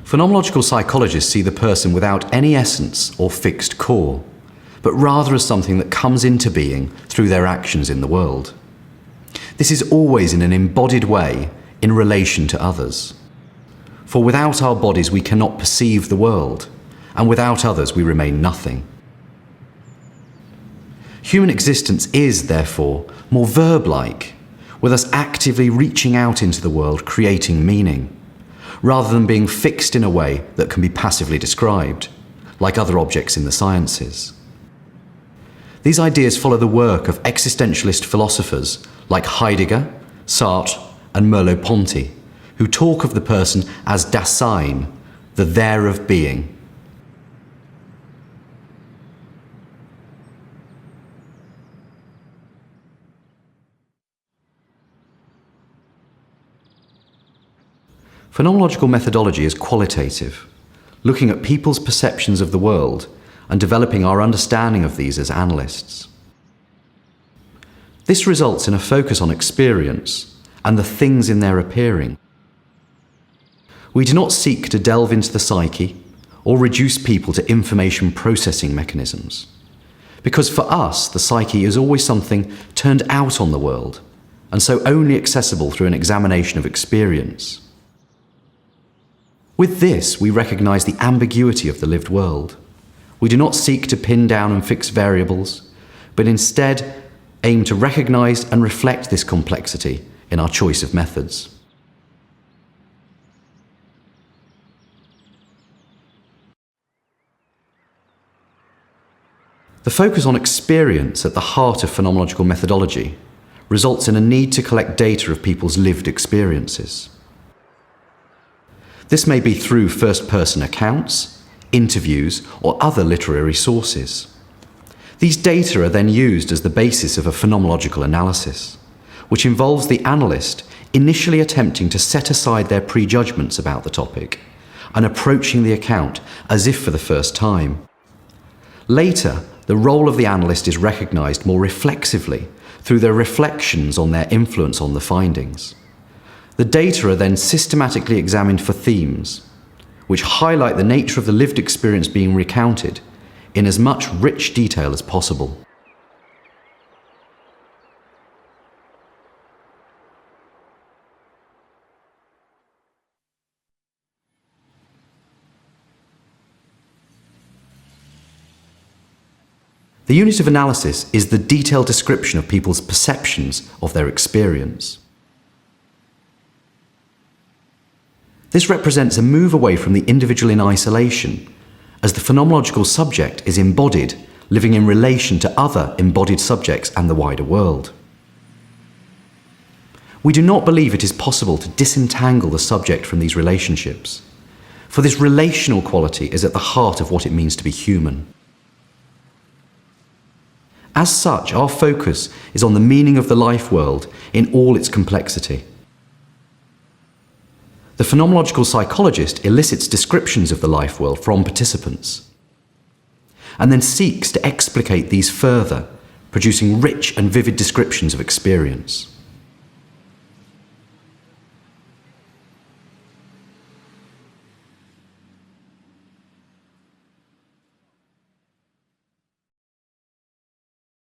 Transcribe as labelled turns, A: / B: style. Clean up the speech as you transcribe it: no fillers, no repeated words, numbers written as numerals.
A: Phenomenological psychologists see the person without any essence or fixed core, but rather as something that comes into being through their actions in the world. This is always in an embodied way in relation to others. For without our bodies we cannot perceive the world, and without others we remain nothing. Human existence is, therefore, more verb-like, with us actively reaching out into the world, creating meaning, rather than being fixed in a way that can be passively described, like other objects in the sciences. These ideas follow the work of existentialist philosophers like Heidegger, Sartre, and Merleau-Ponty, who talk of the person as Dasein, the there of being. Phenomenological methodology is qualitative, looking at people's perceptions of the world and developing our understanding of these as analysts. This results in a focus on experience and the things in their appearing. We do not seek to delve into the psyche or reduce people to information processing mechanisms, because for us the psyche is always something turned out on the world, and so only accessible through an examination of experience. With this, we recognize the ambiguity of the lived world. We do not seek to pin down and fix variables, but instead aim to recognize and reflect this complexity in our choice of methods. The focus on experience at the heart of phenomenological methodology results in a need to collect data of people's lived experiences. This may be through first-person accounts, interviews, or other literary sources. These data are then used as the basis of a phenomenological analysis, which involves the analyst initially attempting to set aside their prejudgments about the topic and approaching the account as if for the first time. Later, the role of the analyst is recognized more reflexively through their reflections on their influence on the findings. The data are then systematically examined for themes, which highlight the nature of the lived experience being recounted in as much rich detail as possible. The unit of analysis is the detailed description of people's perceptions of their experience. This represents a move away from the individual in isolation, as the phenomenological subject is embodied, living in relation to other embodied subjects and the wider world. We do not believe it is possible to disentangle the subject from these relationships, for this relational quality is at the heart of what it means to be human. As such, our focus is on the meaning of the life world in all its complexity. The phenomenological psychologist elicits descriptions of the life world from participants, and then seeks to explicate these further, producing rich and vivid descriptions of experience.